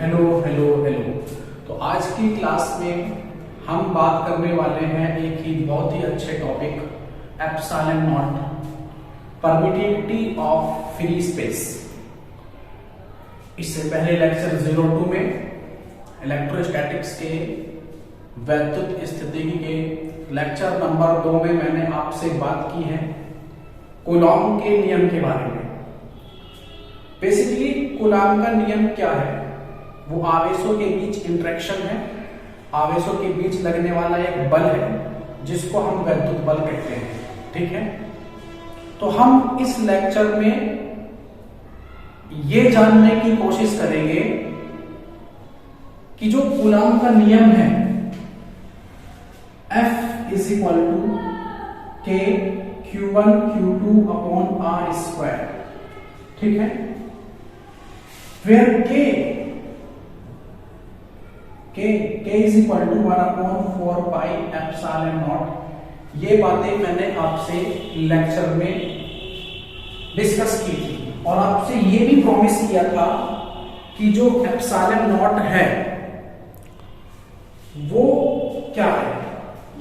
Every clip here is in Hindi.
Hello hello hello. तो आज की क्लास में हम बात करने वाले हैं एक ही बहुत ही अच्छे topic epsilon not, permittivity of free space. इससे पहले लेक्चर 02 में इलेक्ट्रोस्टैटिक्स के वैद्युत स्थितिकी के लेक्चर नंबर 2 में मैंने आपसे बात की है कूलॉम के नियम के बारे में। बेसिकली कूलॉम का नियम क्या है? वो आवेशों के बीच इंटरेक्शन है, आवेशों के बीच लगने वाला एक बल है जिसको हम वैद्युत बल कहते हैं। ठीक है, तो हम इस लेक्चर में ये जानने की कोशिश करेंगे कि जो कूलॉम का नियम है F is equal to K Q1 Q2 upon R square, ठीक है, where K is equal to 1 upon 4 pi epsilon naught. ये बातें मैंने आपसे लेक्चर में डिस्कस की थी और आपसे ये भी प्रॉमिस किया था कि जो एप्सिलॉन नॉट है वो क्या है।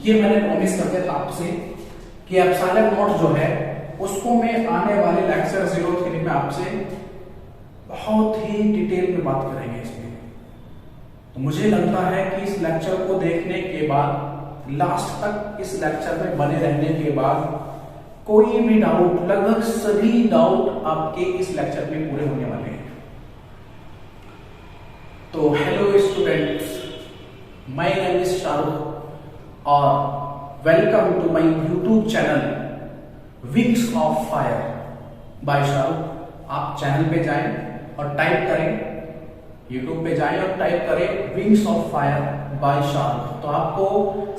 ये मैंने प्रॉमिस कर दिया था आपसे कि एप्सिलॉन नॉट जो है उसको मैं आने वाले लेक्चर 03 में आपसे बहुत ही डिटेल में बात करेंगे इसमें। तो मुझे लगता है कि इस लेक्चर को देखने के बाद, लास्ट तक इस लेक्चर में बने रहने के बाद कोई भी डाउट, लगभग सभी डाउट आपके इस लेक्चर में पूरे होने वाले हैं। तो hello students, my name is Shahrukh और welcome to my YouTube channel wings of fire by Shahrukh. आप चैनल पे जाएं और टाइप करें, YouTube पे जाएं और टाइप करें wings of fire by Shahrukh, तो आपको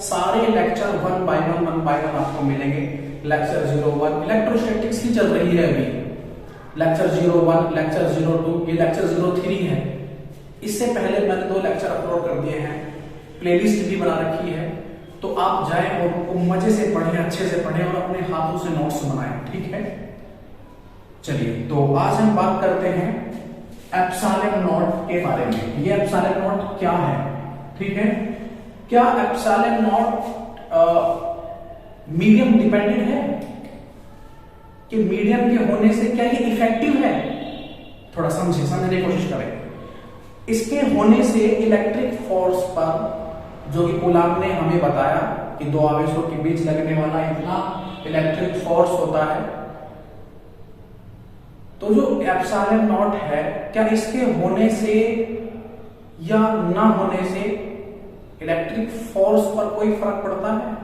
सारे लेक्चर वन बाय वन आपको मिलेंगे। लेक्चर 01 इलेक्ट्रोस्टैटिक्स की चल रही है अभी, लेक्चर 01, लेक्चर 02, ये लेक्चर 03 है। इससे पहले मैंने 2 लेक्चर अपलोड कर दिए हैं, प्लेलिस्ट भी बना रखी है, तो आप जाएं और उनको मजे से पढ़ें, अच्छे से पढ़ें और अपने हाथों से नोट्स बनाएं। ठीक है, चलिए तो आज हम बात करते हैं एप्सिलॉन नॉट के बारे में। ये एप्सिलॉन नॉट क्या है? ठीक है, क्या एप्सिलॉन नॉट मीडियम डिपेंडेंट है कि मीडियम के होने से क्या ये इफेक्टिव है? थोड़ा समझने की कोशिश करें। इसके होने से इलेक्ट्रिक फोर्स पर, जो कि कूलॉम ने हमें बताया कि दो आवेशों के बीच लगने वाला इतना इलेक्ट्रिक फोर्स होता है, तो जो एप्सिलॉन नॉट है क्या इसके होने से या ना होने से इलेक्ट्रिक फोर्स पर कोई फर्क पड़ता है?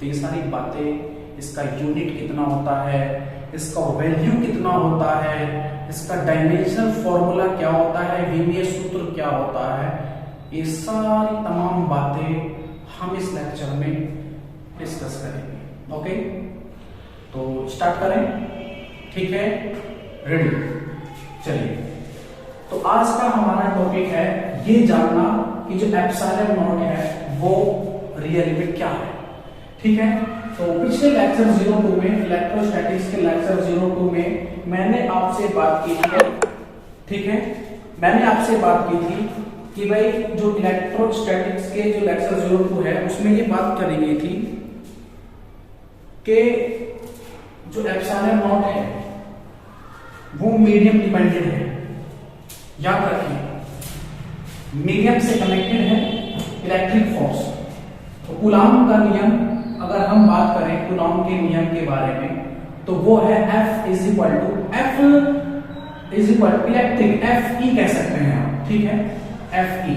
तो ये सारी बातें, इसका यूनिट कितना होता है, इसका वैल्यू कितना होता है, इसका डायमेंशनल फॉर्मूला क्या होता है, विमीय सूत्र क्या होता है, ये सारी तमाम बातें हम इस लेक्चर में डिस्कस करेंगे। ओके, तो स्टार्ट करें। ठीक है, रेडी? चलिए, तो आज का हमारा टॉपिक है ये जानना कि जो एप्सिलॉन नॉट है वो रियल में क्या है। ठीक है, तो पिछले लेक्चर 02 में, इलेक्ट्रोस्टैटिक्स के लेक्चर 02 में मैंने आपसे बात की थी, ठीक है, मैंने आपसे बात की थी कि भाई जो इलेक्ट्रोस्टैटिक्स के जो लेक्चर 02 है उसमें ये बात करी गई थी कि जो एप्सिलॉन नॉट है वो मीडियम डिपेंडेंट है। याद रखिए, मीडियम से कनेक्टेड है इलेक्ट्रिक फोर्स। तो कूलॉम का नियम, अगर हम बात करें कूलॉम के नियम के बारे में, तो वो है F is equal to electric, Fe कह सकते हैं आप। ठीक है, Fe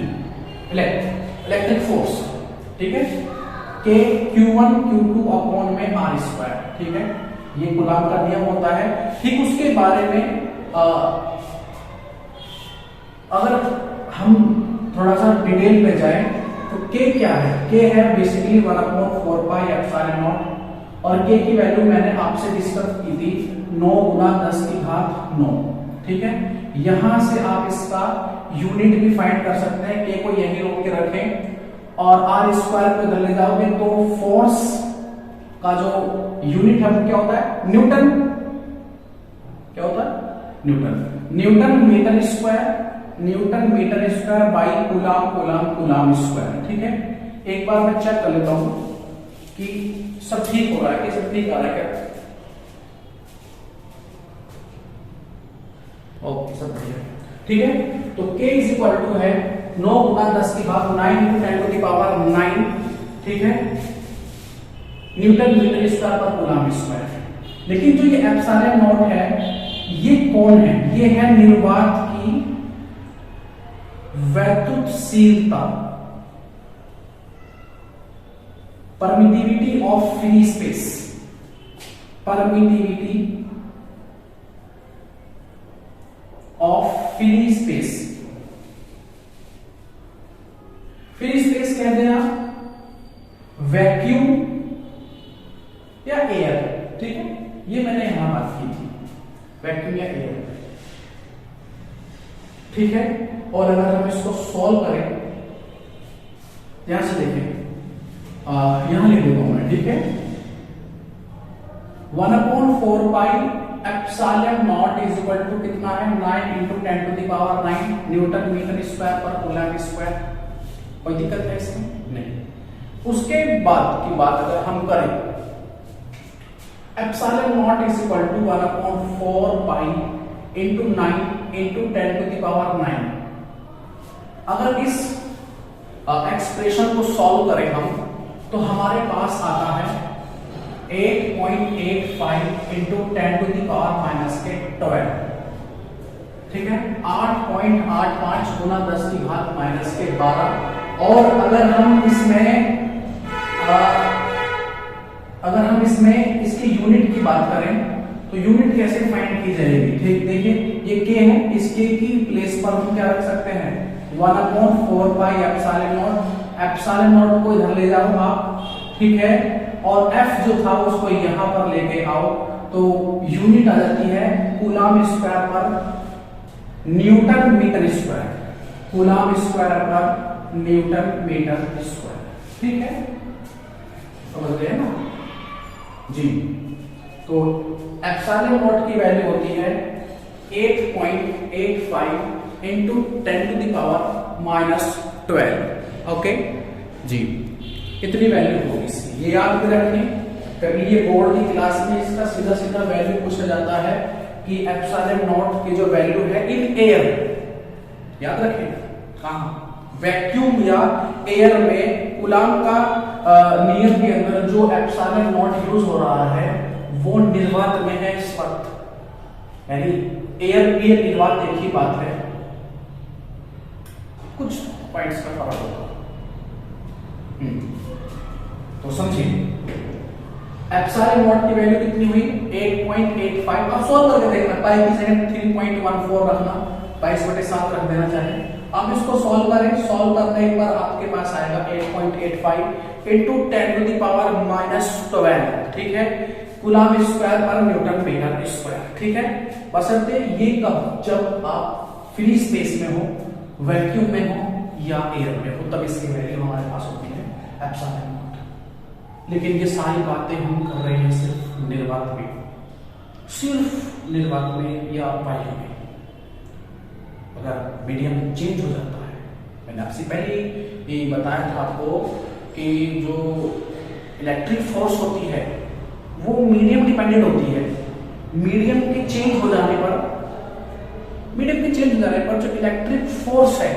इलेक्ट्रिक फोर्स, ठीक है, K Q1 Q2 अपॉन में R स्क्वायर। ठीक है, ये कूलॉम का नियम होता है। ठीक उसके बारे में अगर हम थोड़ा सा डिटेल पे जाएं तो K क्या है? K है basically 1 upon 4 pi epsilon naught, और K की वैल्यू मैंने आपसे डिस्कस की थी 9 गुना 10 की घात 9। ठीक है, यहां से आप इसका यूनिट भी फाइंड कर सकते हैं। K को यहीं रोक के रखें और R स्क्वायर पे इधर ले जाओगे तो फोर्स का जो यूनिट है वो क्या होता है? न्यूटन। क्या होता है? Newton. Newton metre square newton metre square by coulomb coulomb coulomb square. ठीक है, एक बार मैं चेक कर लेता हूं कि सब ठीक हो रहा है कि सब ठीक आ रहा है क्या। ओके, सब बढ़िया। ठीक है, तो k इज इक्वल टू है 9 गुना 10 की घात 9 इंटू 10 टू द पावर 9। ठीक है, न्यूटन मीटर स्क्वायर पर कूलाम स्क्वायर। लेकिन जो ये एप्सिलॉन नॉट है ये कौन है? ये है निर्वात की वैद्युतशीलता, permittivity of free space, permittivity of free space. Free space कहते हैं आप वैक्यूम या एयर। ठीक है, ये मैंने यहां बात की थी, वैक्यूम या एयर। ठीक है, और अगर हम इसको सॉल्व करें, ध्यान से देखें, यहां लिख देता हूं मैं। ठीक है, 1/4 pi epsilon not is equal to कितना है 9 into 10 to the power 9 newton metre square पर कूलम स्क्वायर। कोई दिक्कत है इसमें? नहीं। उसके बाद की बात अगर हम करें, epsilon not is equal to 1/4 pi into 9 into 10 to the power 9। अगर इस एक्सप्रेशन को सॉल्व करें हम, तो हमारे पास आता है 8.85 into 10 to the power minus के 12। ठीक है, 8.85 गुना 10 की घात माइनस के 12। और अगर हम इसमें इसकी यूनिट की बात करें, तो यूनिट कैसे फाइंड की जाएगी? ठीक, देखिए ये k है, इस k की प्लेस पर हम क्या रख सकते हैं 1/4 pi epsilon naught. Epsilon naught को इधर ले जाओ आप। ठीक है, और f जो था उसको यहां पर लेके आओ, तो यूनिट आ जाती है कूलम स्क्वायर पर newton metre square, coulomb square पर न्यूटन मीटर स्क्वायर। ठीक है, समझ गए ना जी। तो एप्सिलॉन नॉट की वैल्यू होती है 8.85 into 10 to the power minus 12। Okay जी, इतनी वैल्यू होगी इसकी, ये याद भी रखें। कभी ये बोर्ड की क्लास में इसका सीधा सीधा वैल्यू पूछा जाता है कि एप्सिलॉन नॉट की जो वैल्यू है इन एयर, याद रखें कहां, वैक्यूम या एयर में कूलम का नियम के अंदर जो एप्सिलॉन नॉट यूज हो रहा है वो निर्वात में है इस वक्त, यानी एयर भी निर्वात एक ही बात है, कुछ पॉइंट्स का फर्क होगा। तो समझिए एप्सिलॉन नॉट की वैल्यू कितनी हुई 8.85। अब सॉल्व करके देखना, पाई की जगह 3.14 रखना, 22/7 रख देना चाहे। अब इसको सॉल्व करें, सॉल्व करने एक बार आपके पास आएगा 8.85 into 10 to the power minus 12। ठीक है, कूलम स्क्वायर पर न्यूटन मीटर स्क्वायर। ठीक है, बशर्ते ये कब, जब आप फ्री स्पेस में हो, वैक्यूम में हो या एयर में हो, तब इसकी वैल्यू हमारे पास होती है एप्सिलॉन नॉट। लेकिन ये सारी बातें हम कर रहे हैं सिर्फ निर्वात में, सिर्फ निर्वात में या वायु में। अगर मीडियम चेंज हो जाता है, मैंने आपसे पहले ही बताया था आपको कि जो इलेक्ट्रिक फोर्स होती है वो मीडियम डिपेंडेंट होती है। मीडियम के चेंज हो जाने पर, जो इलेक्ट्रिक फोर्स है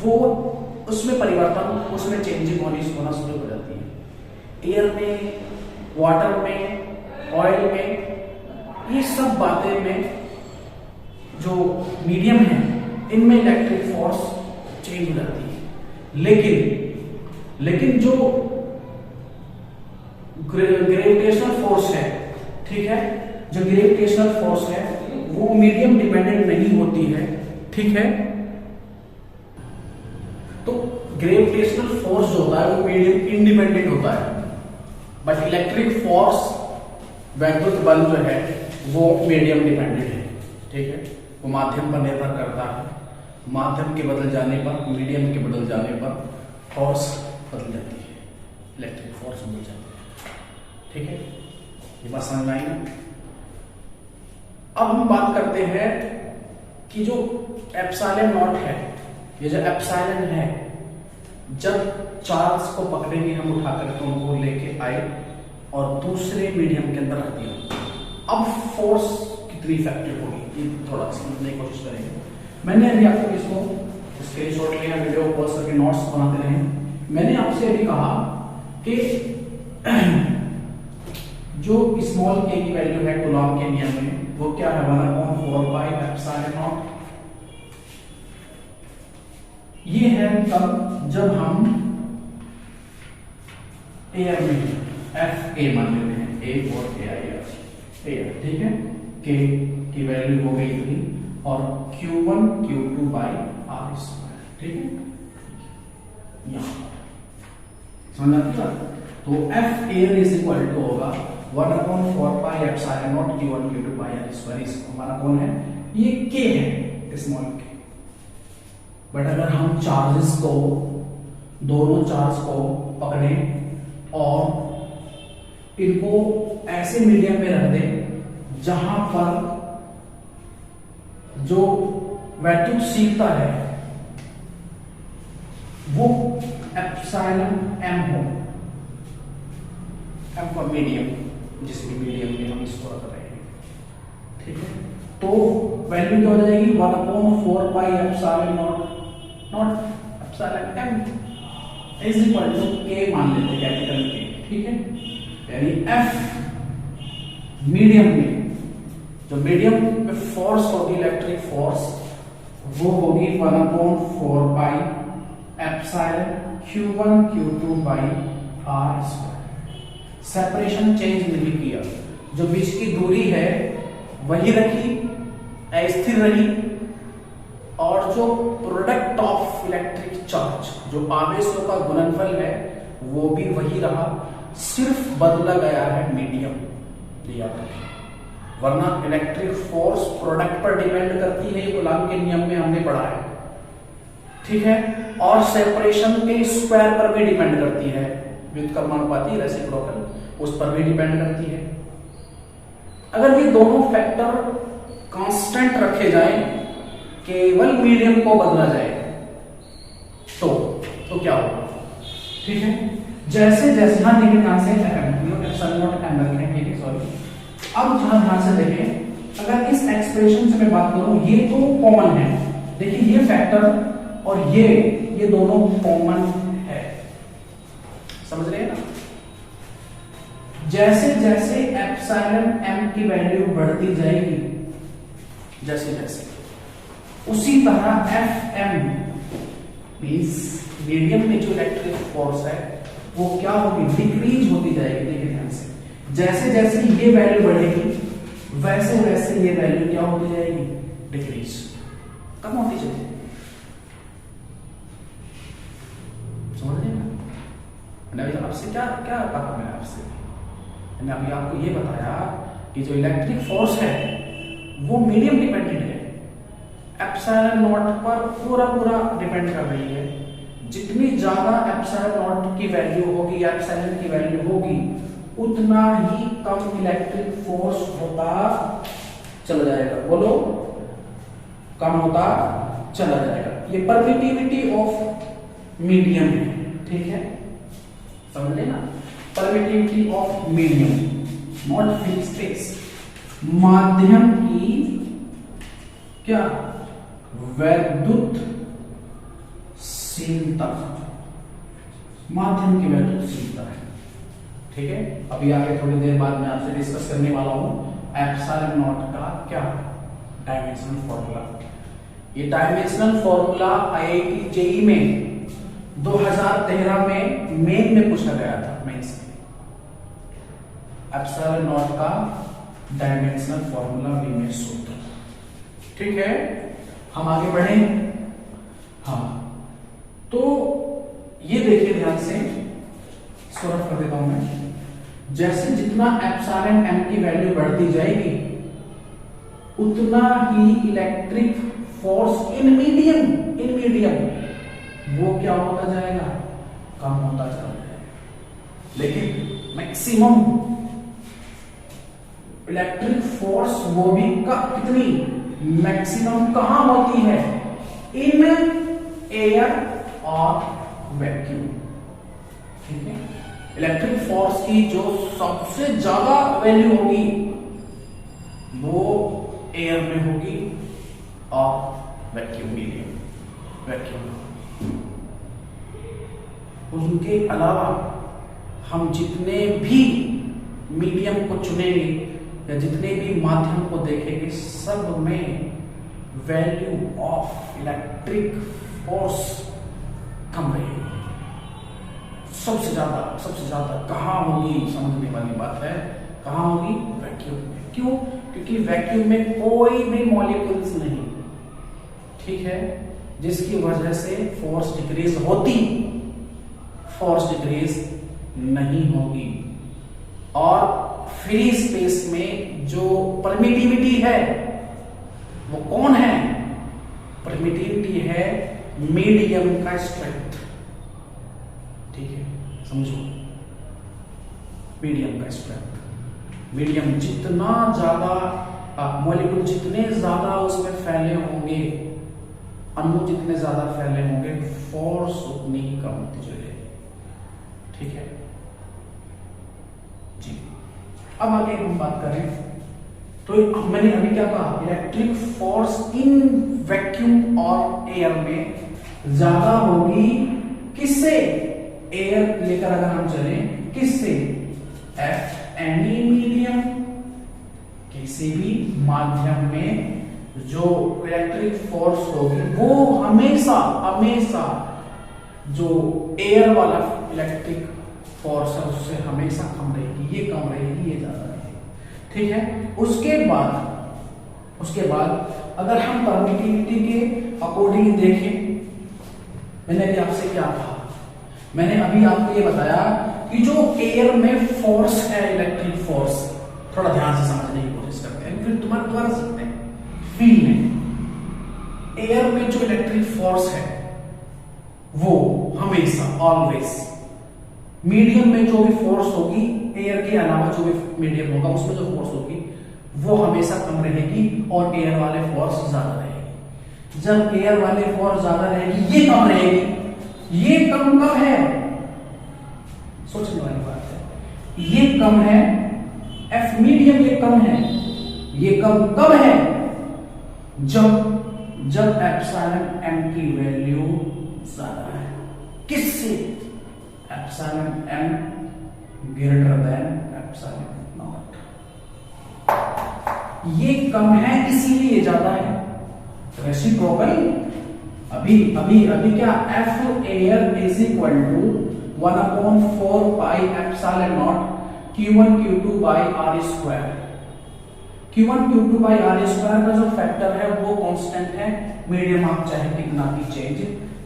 वो उसमें परिवर्तन, उसमें चेंजिंग होना शुरू हो जाती है। एयर में, वाटर में, ऑयल में, ये सब बातें में जो मीडियम है इनमें इलेक्ट्रिक फोर्स चेंज हो जाती है। लेकिन जो ग्रेविटेशनल फोर्स है, ठीक है, जो ग्रेविटेशनल फोर्स है वो मीडियम डिपेंडेंट नहीं होती है। ठीक है, तो ग्रेविटेशनल फोर्स जो होता है वो मीडियम इंडिपेंडेंट होता है, बट इलेक्ट्रिक फोर्स, वैद्युत बल जो है वो मीडियम डिपेंडेंट है। ठीक है, वो माध्यम पर निर्भर करता है, माध्यम के बदल जाने पर, मीडियम के बदल जाने पर फोर्स बदल जाती है, इलेक्ट्रिक फोर्स बदल जाती है। ठीक है, ये बात समझ आई ना। अब हम बात करते हैं कि जो एप्सिलॉन नॉट है, ये जो एप्सिलॉन है, जब चार्ज को पकड़ेंगे हम उठा करके उनको लेके आए और दूसरे मीडियम के अंदर रख दिया, अब फोर्स कितनी इफेक्टिव होगी ये थोड़ा समझने की कोशिश करेंगे। मैंने अभी आपको इसको स्क्रीनशॉट लिया, वीडियो पॉज करके नोट्स बनाते रहे। मैंने आपसे अभी कहा कि जो स्मॉल के की वैल्यू है कूलॉम के नियम में, वो क्या है 1/4 पाई एप्सिलॉन नॉट। ये है तब जब हम एयर में एफ ए मान लेते हैं, ए और ए आई एयर, ठीक है। के की वैल्यू हो गई इतनी और Q1 Q2 by R square, ठीक है। यहां समझ आती है? तो F air is equal to होगा 1/4 pi epsilon naught Q1 Q2 by R square. इसको हमारा कौन है? ये के है, स्मॉल के। बट अगर हम चार्जेस को, दोनों चार्ज को पकड़े और इनको ऐसे मीडियम में रख दें जहां पर जो वैद्युतशीलता है वो एप्सिलॉन एम हो, एम फॉर मीडियम, जिस भी मीडियम में हम इसको रख रहे हैं, ठीक है। तो वैल्यू क्या हो जाएगी 1/4 pi epsilon naught epsilon M is equal to के मान लेते हैं, कैपिटल के, ठीक है। यानी एफ मीडियम में, जो मीडियम में फोर्स होगी इलेक्ट्रिक फोर्स, वो होगी 1/4 pi epsilon Q1 Q2 by R square. Separation change नहीं किया, जो बीच की दूरी है वही रखी, अस्थिर रही, और जो प्रोडक्ट ऑफ इलेक्ट्रिक चार्ज, जो आवेशों का गुणनफल है, वो भी वही रहा, सिर्फ बदला गया है मीडियम, याद रखिए। वरना इलेक्ट्रिक फोर्स प्रोडक्ट पर डिपेंड करती है, कूलॉम के नियम में हमने पढ़ा है, ठीक है। और सेपरेशन के स्क्वायर पर भी डिपेंड करती है, व्युत्क्रमानुपाती रेसिप्रोकल, उस पर भी डिपेंड करती है। अगर ये दोनों फैक्टर कांस्टेंट रखे जाएं, केवल मीडियम को बदला जाए तो क्या होगा, ठीक है। जैसे जैसे हाँ देखिए ध्यान से एप्सिलॉन नॉट एम रखें, ठीक है, सॉरी। अब जहां ध्यान से देखें, अगर इस एक्सप्रेशन से मैं बात करूं, ये तो कॉमन है, देखिए ये फैक्टर और ये दोनों कॉमन है, समझ रहे हैं ना। जैसे जैसे एप्सिलॉन एम की वैल्यू बढ़ती जाएगी, जैसे जैसे, उसी तरह एफ एम मींस मीडियम में जो इलेक्ट्रिक फोर्स है वो क्या होगी, डिक्रीज होती जाएगी। देखिए ध्यान से, जैसे जैसे ये वैल्यू बढ़ेगी वैसे वैसे ये वैल्यू क्या होती जाएगी, डिक्रीज, कम होती जाएगी। समझ रहे हैं? मैंने अभी आपसे क्या क्या कहा, मैंने आपसे मैंने अभी आपको ये बताया कि जो इलेक्ट्रिक फोर्स है वो मीडियम डिपेंडेंट है, एप्सिलॉन नॉट पर पूरा डिपेंड कर रही है। जितनी ज्यादा एप्सिलॉन नॉट की वैल्यू होगी, एप्सिलॉन की वैल्यू होगी, उतना ही कम इलेक्ट्रिक फोर्स होता चला जाएगा। बोलो, कम होता चला जाएगा। ये परमिटिविटी ऑफ मीडियम है, ठीक है, समझ लेना, permittivity of medium, not fixed space. माध्यम की क्या वैद्युत शीलता, माध्यम की वैद्युत शीलता है, ठीक है। अभी आगे थोड़ी देर बाद मैं आपसे डिस्कस करने वाला हूं एप्सिलॉन नॉट का क्या डायमेंशनल फॉर्मूला। ये डायमेंशनल फॉर्मूला आईआईटी जेई में 2013 में मेन में पूछा गया था, मेंस में। एप्सिलॉन नॉट का डायमेंशनल फॉर्मूला विमेय सूत्र, ठीक है। हम आगे बढ़े, हाँ, तो ये देखिए ध्यान से, सॉल्व कर देता हूं मैं। जैसे जितना एप्सिलॉन एम की वैल्यू बढ़ती जाएगी, उतना ही इलेक्ट्रिक फोर्स इन मीडियम वो क्या होता जाएगा, कम होता चला जाएगा। लेकिन मैक्सिमम इलेक्ट्रिक फोर्स वो भी कितनी मैक्सिमम कहां होती है? इन एयर और वैक्यूम। ठीक है, इलेक्ट्रिक फोर्स की जो सबसे ज्यादा वैल्यू होगी वो एयर में होगी और वैक्यूम मीडियम, वैक्यूम। उनके अलावा हम जितने भी मीडियम को चुनेंगे या जितने भी माध्यम को देखेंगे, सब में वैल्यू ऑफ इलेक्ट्रिक फोर्स कम रहेगी। सबसे ज्यादा कहां होगी? समझने वाली बात है, कहां होगी? वैक्यूम में। क्यों? क्योंकि वैक्यूम में कोई भी मॉलिक्यूल्स नहीं, ठीक है, जिसकी वजह से फोर्स डिक्रीज होती, फोर्स डिक्रीज नहीं होगी। और फ्री स्पेस में जो परमिटिविटी है वो कौन है? परमिटिविटी है मीडियम का स्ट्रेंथ। ठीक है, समझो, मीडियम का स्ट्रेंथ। मीडियम जितना ज्यादा मॉलिक्यूल जितने ज्यादा उसमें फैले होंगे, अणु जितने ज्यादा फैले होंगे, फोर्स उतनी ही कम होती जाएगी। ठीक है जी। अब आगे हम बात करें तो मैंने अभी क्या कहा? इलेक्ट्रिक फोर्स इन वैक्यूम और एयर में ज्यादा होगी। किससे? एयर लेकर अगर हम चले, किससे? एफ एनी मीडियम, किसी भी माध्यम में जो इलेक्ट्रिक फोर्स होगी वो हमेशा जो एयर वाला इलेक्ट्रिक फोर्स है उससे हमेशा कम रहेगी। ये कम रहेगी, ये ज्यादा रहेगी। ठीक है, उसके बाद अगर हम परमिटिविटी के अकॉर्डिंग देखें, मैंने अभी आपसे क्या कहा? मैंने अभी आपको ये बताया कि जो एयर में फोर्स है, इलेक्ट्रिक फोर्स, थोड़ा ध्यान से समझने की कोशिश करते हैं, फिर दोबारा सकते हैं। फील्ड में एयर में जो इलेक्ट्रिक फोर्स है वो हमेशा ऑलवेज, मीडियम में जो भी फोर्स होगी, एयर के अलावा जो भी मीडियम होगा उसमें जो फोर्स होगी वो हमेशा कम रहेगी और एयर वाले फोर्स ज्यादा रहेगी। जब एयर वाले फोर्स ज्यादा रहेगी, ये कम रहेगी। ये कम कब है? सोचने वाली बात है। ये कम है, एफ मीडियम ये कम है। ये कम कब है? जब एप्सिलॉन एम की वैल्यू ज्यादा है। किससे? Epsilon M greater than epsilon naught. ये कम है इसीलिए ज्यादा है। रेसिप्रोकल अभी क्या? F air is equal to 1/4 pi epsilon naught Q1 Q2 by R square. Q1 Q2 by R square का जो फैक्टर है वो कांस्टेंट है। मीडियम आप चाहे कितना भी चेंज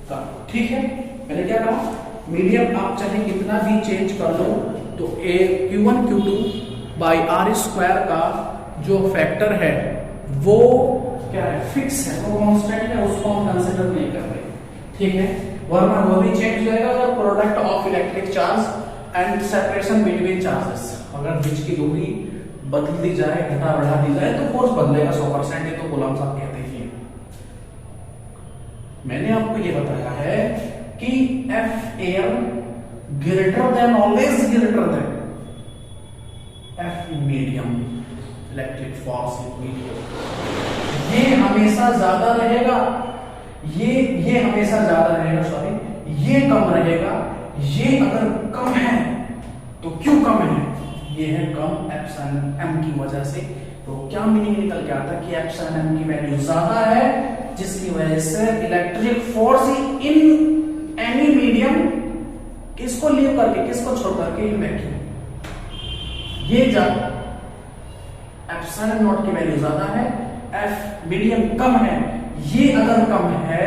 कर लो। ठीक है, मैंने क्या कहा? मीडियम आप चाहे कितना भी चेंज कर लो तो Q1 Q2 by R square का जो फैक्टर है वो क्या है? फिक्स है, वो कांस्टेंट है, उसको हम कंसीडर नहीं कर रहे। ठीक है, वरना वो भी चेंज हो जाएगा अगर product of electric charge and separation between charges, अगर बीच की दूरी बदल दी जाए, घटा बढ़ा दी जाए तो फोर्स बदलेगा 100%। ये तो गुलाम साहब कहते हैं। मैंने आपको ये बताया है कि F air greater than, always greater than F medium, electric force medium. ये हमेशा ज्यादा रहेगा, ये हमेशा ज्यादा रहेगा, सॉरी, ये कम रहेगा। ये अगर कम है तो क्यों कम है? ये है कम एप्सिलॉन एम की वजह से। तो क्या मीनिंग निकल के आता है कि एप्सिलॉन एम की वैल्यू ज्यादा है, जिसकी वजह से electric force in any medium, किसको लीव करके, किसको छोड़ करके? वैक्यूम। ये ज्यादा, एप्सिलॉन नॉट की वैल्यू ज्यादा है, एफ मीडियम कम है। ये अगर कम है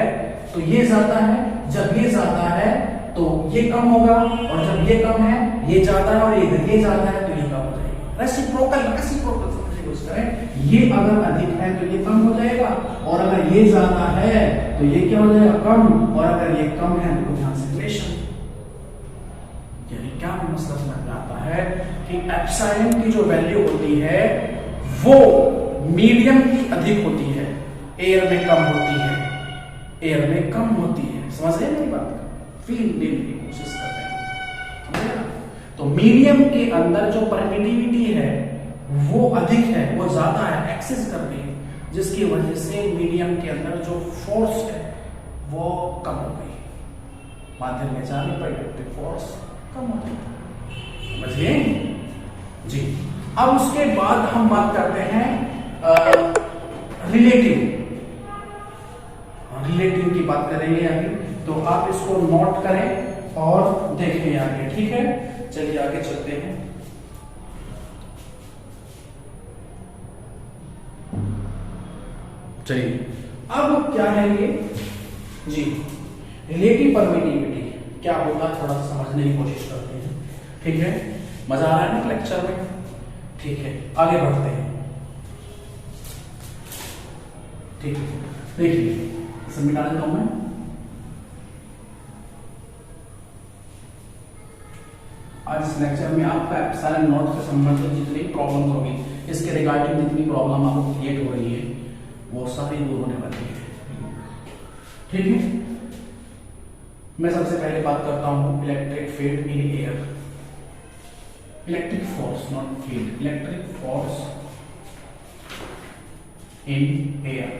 तो ये ज्यादा है, जब ये ज्यादा है तो ये कम होगा, और जब ये कम है ये ज्यादा है, और ये ज्यादा है तो ये कम हो जाएगा। रेसिप्रोकल समझने की कोशिश करें। ये अगर अधिक है तो ये कम हो जाएगा, और अगर ये ज्यादा है तो ये क्या हो जाएगा? कम। और अगर ये कम है तो ध्यान से रिलेशन, यानी क्या मसला समझ में आता है कि एप्सिलॉन की जो वैल्यू होती है वो मीडियम की अधिक होती है। एयर में कम होती है, एयर में कम होती है। समझ रहे मेरी बात? फील लेने की कोशिश करते हैं, समझ रहे ना? तो मीडियम के अंदर जो परमिटिविटी है वो अधिक है, वो ज्यादा है, एक्सेस कर रही है, जिसकी वजह से मीडियम के अंदर जो फोर्स है वो कम हो गई, माध्यम में जाने पर इलेक्ट्रिक फोर्स कम हो गई। समझिए जी। अब उसके बाद हम बात करते हैं रिलेटिव, रिलेटिव की बात करेंगे अभी, तो आप इसको नोट करें और देखें आगे, ठीक है? चलिए आगे चलते हैं। चलिए अब क्या है ये जी, रिलेटिव परमिटिविटी क्या होगा थोड़ा सा समझने की कोशिश करते हैं, ठीक है? मजा आ रहा है ना लेक्चर में? ठीक है, आगे बढ़ते हैं। ठीक है, देखिए इसे मिटा देता हूं मैं। आज इस लेक्चर में आपका एप्सिलॉन नॉट से संबंधित जितनी प्रॉब्लम होगी, इसके रिगार्डिंग जितनी प्रॉब्लम आपको क्रिएट हो रही है वो सारी दूर होने वाली है, ठीक है? मैं सबसे पहले बात करता हूं electric field in air, electric force not field, electric force in air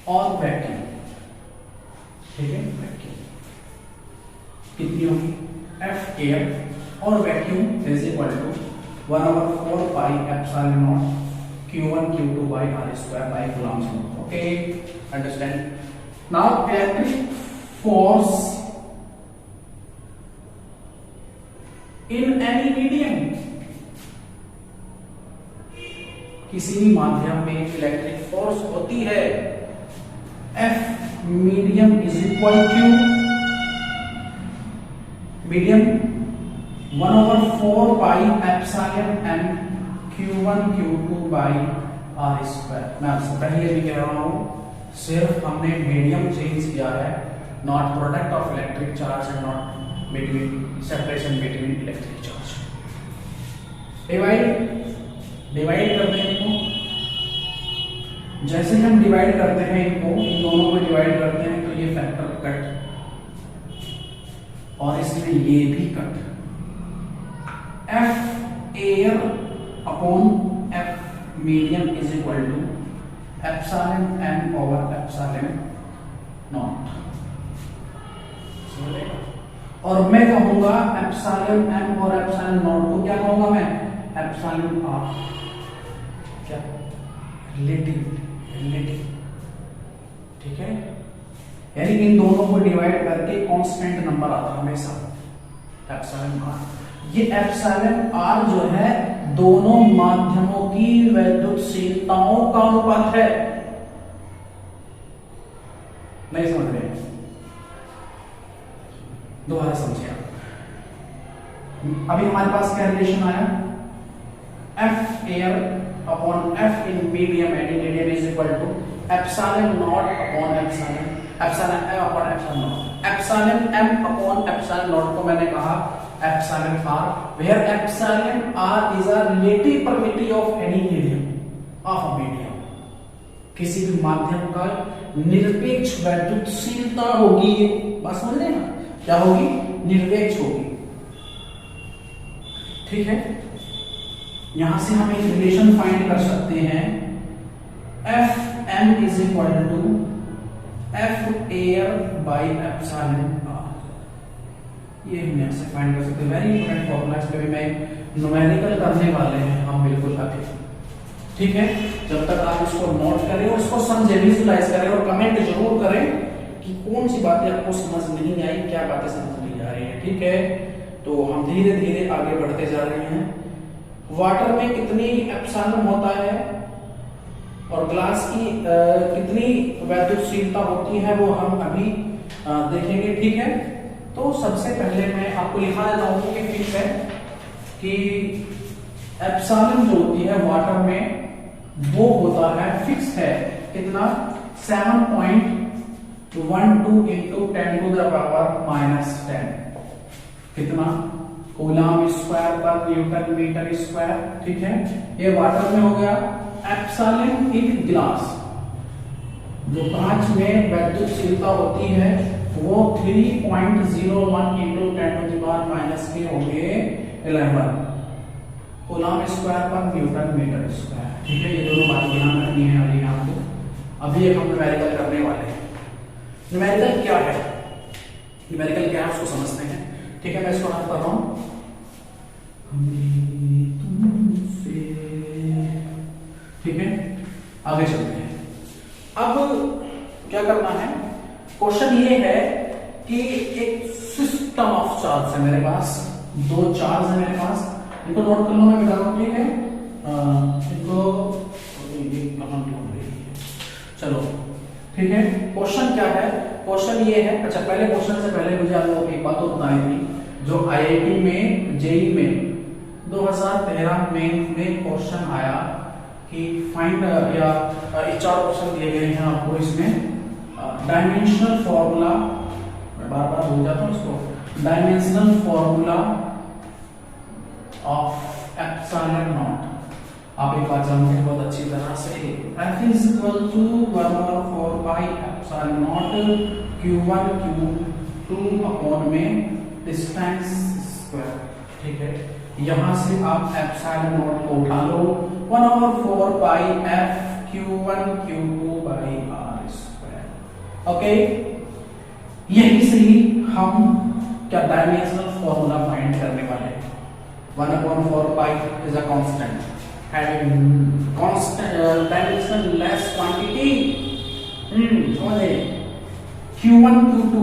और वैक्यूम, ठीक है? वैक्यूम कितनी होगी? एफ एयर और vacuum is equal to 1/4 pi epsilon naught Q1 Q2 by R square by Coulomb's law. Okay, understand? Now electric force in any medium, किसी भी माध्यम में इलेक्ट्रिक फोर्स होती है, F medium is equal to medium 1/4 pi epsilon m Q1 Q2 by R square. मैं आपसे पहले भी कह रहा हूं, सिर्फ हमने मीडियम चेंज किया है, not product of electric charge and not between separation between electric charge. Divide करते हैं इनको, जैसे हम डिवाइड करते हैं इनको, इन दोनों को डिवाइड करते हैं तो ये फैक्टर कट और इसमें ये भी cut. F air upon F medium is equal to epsilon m over epsilon naught. और मैं कहूंगा एप्सिलॉन m और एप्सिलॉन नॉट को क्या कहूंगा मैं? एप्सिलॉन r, क्या? रिलेटिव, ठीक है? यानी इन दोनों को डिवाइड करके कांस्टेंट नंबर आता हमेशा एप्सिलॉन r। ये एप्सिलॉन r जो है दोनों माध्यमों की वैद्युतशीलताओं का अनुपात है। नहीं समझ रहे? दोबारा समझिए आप। अभी हमारे पास क्या रिलेशन आया? F air upon F in medium and medium is equal to epsilon naught upon epsilon m upon epsilon naught. Epsilon m upon epsilon naught को मैंने कहा epsilon r, where epsilon r is a relative permittivity of any medium, of a medium। किसी भी माध्यम का निरपेक्ष वैद्युतशीलता होगी, बात समझ रहे हैं ना? क्या होगी? निरपेक्ष होगी, ठीक है? यहां से हम एक रिलेशन फाइंड कर सकते हैं, F M is equal to F air by epsilon r। ये हम यहां से फाइंड कर सकते हैं। वेरी इंपॉर्टेंट फॉर्मूला, इस पे भी मैं न्यूमेरिकल करने वाले हैं हम बिल्कुल अभी, ठीक है? जब तक आप इसको नोट करें और इसको समझे, विजुलाइज करें और कमेंट जरूर करें कि कौन सी बातें आपको समझ नहीं आई, क्या बातें समझ नहीं आ रही है, ठीक है? तो हम धीरे धीरे आगे बढ़ते जा रहे हैं। वाटर में कितनी एप्सिलॉन होता है और ग्लास की कितनी वैद्युतशीलता होती है वो हम अभी देखेंगे, ठीक है? तो सबसे पहले मैं आपको लिखा देता हूं कि फिक्स है कि एप्सिलॉन जो होती है वाटर में वो होता है, फिक्स है, कितना? 7.12 into 10 to the power -10, कितना? कूलम स्क्वायर पर न्यूटन मीटर स्क्वायर, ठीक है? ये वाटर में हो गया। एप्सिलॉन इन ग्लास, जो कांच में वैद्युतशीलता होती है वो 3.01 इंटू 10⁻⁻के होंगे 11 कूलम स्क्वायर पर न्यूटन मीटर स्क्वायर। ठीक है, ये दोनों बातें ध्यान रखनी है अभी आपको। अभी एक हम न्यूमेरिकल करने वाले हैं। न्यूमेरिकल क्या है, न्यूमेरिकल क्या है उसको समझते हैं। ठीक है, मैं इसको रन कर रहा हूं। ठीक है, आगे चलते हैं। अब क्या करना है, क्वेश्चन ये है कि एक सिस्टम ऑफ चार्ज है मेरे पास, दो चार्ज है मेरे पास, इनको नोट कर लो, मैं मिटा रहा हूं। ठीक है, इनको कहां ढूंढ रही है, चलो ठीक है। क्वेश्चन क्या है, क्वेश्चन ये है, अच्छा पहले क्वेश्चन से पहले मुझे आपको एक बात और बताई थी, जो आईआईटी में जेईई में 2013 में क्वेश्चन आया कि फाइंड या चार क्वेश्चन दिए गए हैं आपको इसमें। डायमेंशनल फॉर्मूला, मैं बार बार भूल जाता हूं इसको, dimensional formula of epsilon not. आप एक बात जानते हैं बहुत अच्छी तरह से, F is equal to 1/4 pi epsilon naught Q1 Q2 upon में डिस्टेंस स्क्वायर। ठीक है, यहां से आप एप्सिलॉन नॉट को उठा लो, 1/4 pi F Q1 Q2 by R square. Okay, यही से ही हम क्या डायमेंशनल फॉर्मूला फाइंड करने वाले हैं। 1/4 pi is a constant having constant dimensionless quantity, समझे, Q1 Q2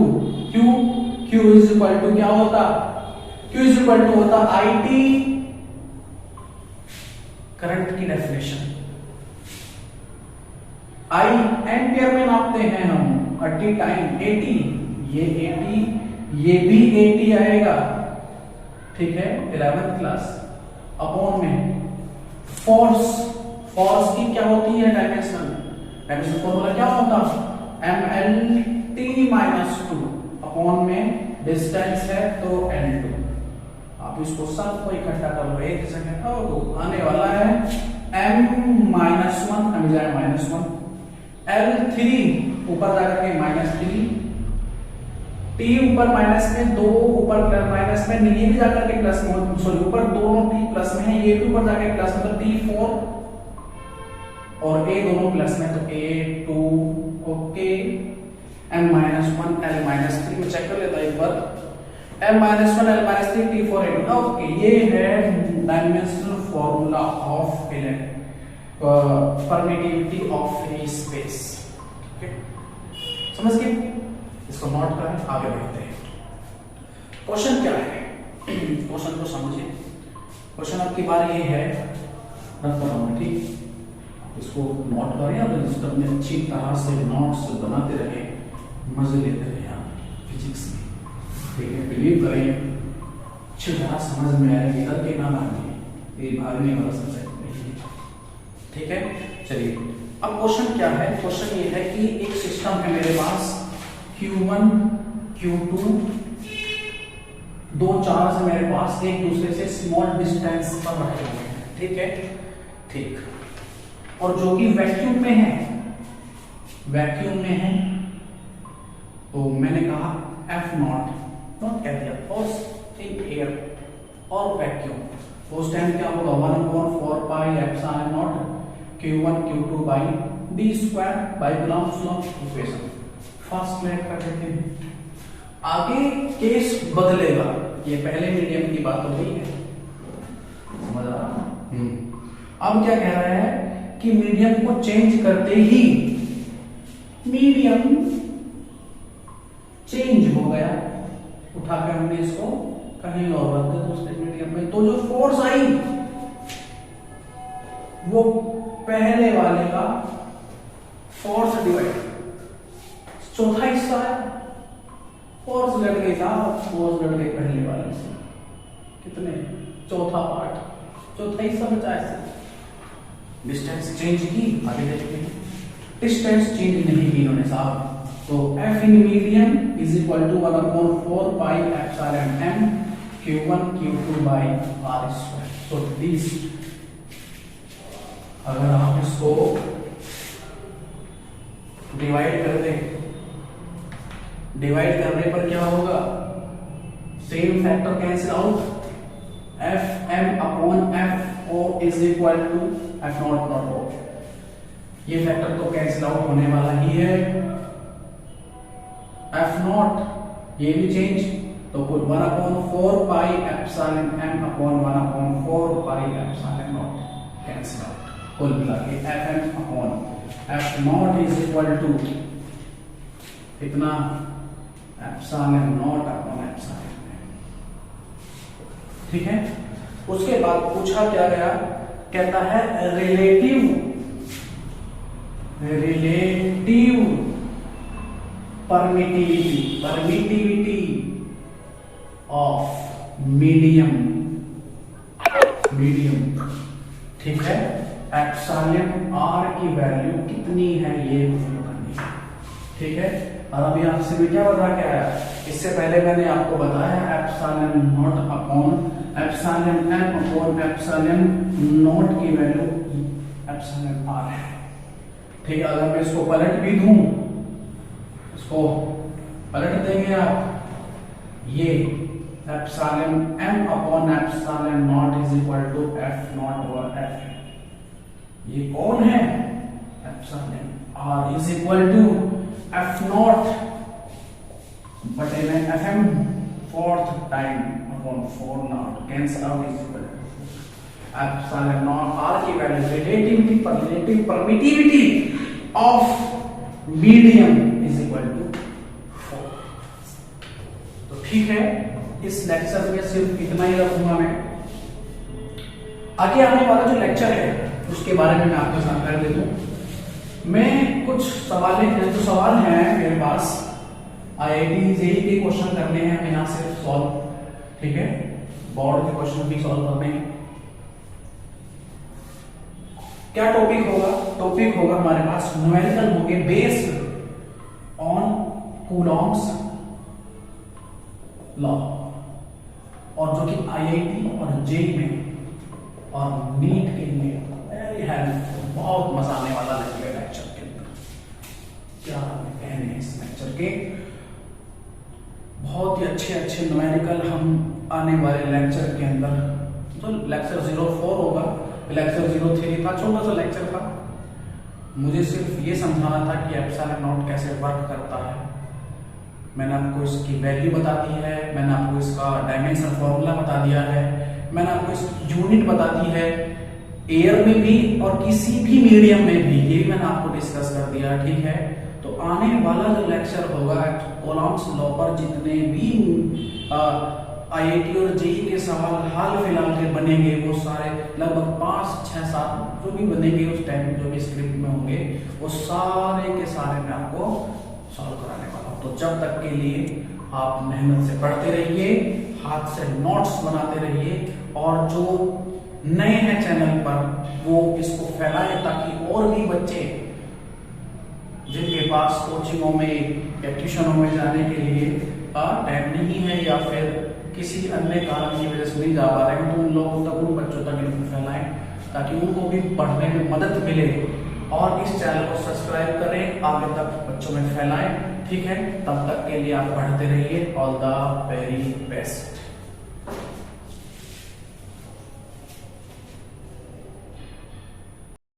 Q is equal to क्या होता, Q is equal to होता IT, करंट की डेफिनेशन, I एम्पियर में नापते हैं हम, 80 टाइम 80, ये 80, ये भी 80 आएगा। ठीक है, 11th क्लास, अपॉन में फोर्स, फोर्स की क्या होती है डायमेंशनल, डायमेंशनल फॉर्मूला क्या होता, mLT-2 अपॉन में डिस्टेंस है तो L2। आप इसको सब को इकट्ठा कर लो, एक सेकंड, आने वाला है m-1 हमें -1, L3 ऊपर जाकर के -3, T ऊपर माइनस में, दो ऊपर माइनस में, ये भी जाकर के प्लस में, सॉरी ऊपर दोनों T प्लस में है, ये भी ऊपर जाकर प्लस में, तो T4 और A दोनों प्लस में, तो A2 ओके, m-1 L-3 में चेक कर लेता एक बार, m-1 L-3 T4 A2 okay. ये है dimensional formula of permittivity of free space. Okay, समझ गए, इसको नोट करें, आगे बढ़ते हैं। क्वेश्चन क्या है, क्वेश्चन को समझिए। क्वेश्चन आपकी बार ये है, रख रहा हूं, ठीक, इसको नोट करें और रजिस्टर में अच्छी तरह से नोट्स बनाते रहे, मजे लेते रहे आप फिजिक्स में। ठीक है, बिलीव करें अच्छी तरह समझ में आएगी, इधर के ना भागे, ये भागने वाला सब्जेक्ट नहीं है। ठीक है, चलिए अब क्वेश्चन क्या है, क्वेश्चन ये है कि एक सिस्टम है मेरे पास Q1 Q2, दो चार्ज है मेरे पास, एक दूसरे से स्मॉल डिस्टेंस पर रखे हुए हैं। ठीक है, ठीक, और जो कि वैक्यूम में है, वैक्यूम में है, तो मैंने कहा F0 नॉट कह दिया, फोर्स इन एयर और वैक्यूम, उस टाइम क्या होगा 1/4 pi epsilon naught Q1 Q2 by d square by Coulomb's law equation. फास्ट लेट कर देते हैं, आगे केस बदलेगा, ये पहले मीडियम की बात हो गई है, समझ आ रहा है। अब क्या कह रहा है कि मीडियम को चेंज करते ही मीडियम चेंज हो गया, उठाकर हमने इसको कहीं और रख दिया दूसरे मीडियम में, तो जो फोर्स आई वो पहले वाले का फोर्स डिवाइड चौथा हिस्सा है, फोर्स घट गई था, फोर्स घट गई पहले वाले से, कितने, चौथा पार्ट, चौथा हिस्सा बचा है। डिस्टेंस चेंज की, आगे देखते हैं, डिस्टेंस चेंज नहीं की इन्होंने साहब, तो F in medium is equal to 1/4 pi epsilon m Q1 Q2 by R square. तो दिस, अगर आप इसको डिवाइड कर दे, डिवाइड करने पर क्या होगा, same factor cancel out, F M upon F O is equal to F not not O, ये फैक्टर तो कैंसिल आउट होने वाला ही है, एफ नॉट ये भी चेंज, तो कुल 1/4 pi epsilon M upon 1/4 pi epsilon naught cancel out, कुल मिला के F M upon F naught is equal to कितना, एप्सिलॉन नॉट अपॉन एप्सिलॉन, ठीक है। उसके बाद पूछा क्या गया, कहता है रिलेटिव परमिटिविटी ऑफ मीडियम, ठीक है। एप्सिलॉन आर की वैल्यू कितनी है ये हमें करनी है, ठीक है। और अभी आपसे भी क्या बता के आया, इससे पहले मैंने आपको बताया epsilon naught upon epsilon M upon epsilon naught की वैल्यू एप्सिलॉन आर है, ठीक है। अगर मैं इसको पलट भी दूं, इसको पलट देंगे आप, ये epsilon M upon epsilon not is equal to F not over F, ये कौन है, epsilon R is equal to F not बटे में F M fourth time upon 4 not cancel out is equal to epsilon not R की value relative permittivity of medium is equal to 4। तो ठीक है, इस लेक्चर में सिर्फ इतना ही रखूंगा मैं। आगे आने वाला जो लेक्चर है उसके बारे में मैं आपके साथ कर दे दूं। मैं कुछ सवाल हैं मेरे पास, आईआईटी जेईई के क्वेश्चन करने हैं हमें यहाँ से सॉल्व, ठीक है। बोर्ड के क्वेश्चन भी सॉल्व करने हैं। क्या टॉपिक होगा, टॉपिक होगा हमारे पास न्यूमेरिकल होंगे बेस्ड ऑन कूलॉम्स लॉ, और जो कि आईआईटी और जेईई में और नीट के लिए वेरी हेल्पफुल, बहुत मजा आने वाला लेक्चर के अंदर। क्या कहने इस लेक्चर के, बहुत ही अच्छे न्यूमेरिकल हम आने वाले लेक्चर के अंदर, तो लेक्चर 04 होगा, लेक्चर 03 था, छोटा सा लेक्चर था। मुझे सिर्फ ये समझाना था कि एप्सिलॉन नॉट कैसे वर्क करता है। मैंने आपको इसकी वैल्यू बता दी है, मैंने आपको इसका डायमेंशन फॉर्मूला बता दिया है, मैंने आपको इसकी यूनिट बता दी है, एयर में भी और किसी भी मीडियम में भी, ये मैंने आपको डिस्कस कर दिया, ठीक है। तो आने वाला जो लेक्चर होगा कूलॉम्स लॉ पर जितने भी आईआईटी और जेईई के सवाल हाल फिलहाल के बनेंगे, वो सारे लगभग 5, 6, 7 जो भी बनेंगे उस टाइम जो भी स्क्रिप्ट में होंगे, वो सारे के सारे मैं आपको सॉल्व कराने वाला हूं। तो जब तक के लिए आप मेहनत से पढ़ते रहिए, हाथ से नोट्स बनाते रहिए, और जो नए हैं चैनल पर वो इसको फैलाएं ताकि और भी बच्चे जिनके पास कोचिंगों में या ट्यूशनों में जाने के लिए टाइम नहीं है या फिर किसी अन्य कारण की वजह से नहीं जा पा रहे हैं, तो उन लोगों तक, उन बच्चों तक इनको फैलाएं ताकि उनको भी पढ़ने में मदद मिले। और इस चैनल को सब्सक्राइब करें, आगे तक बच्चों में फैलाएं, ठीक है। तब तक के लिए आप पढ़ते रहिए। All the very best.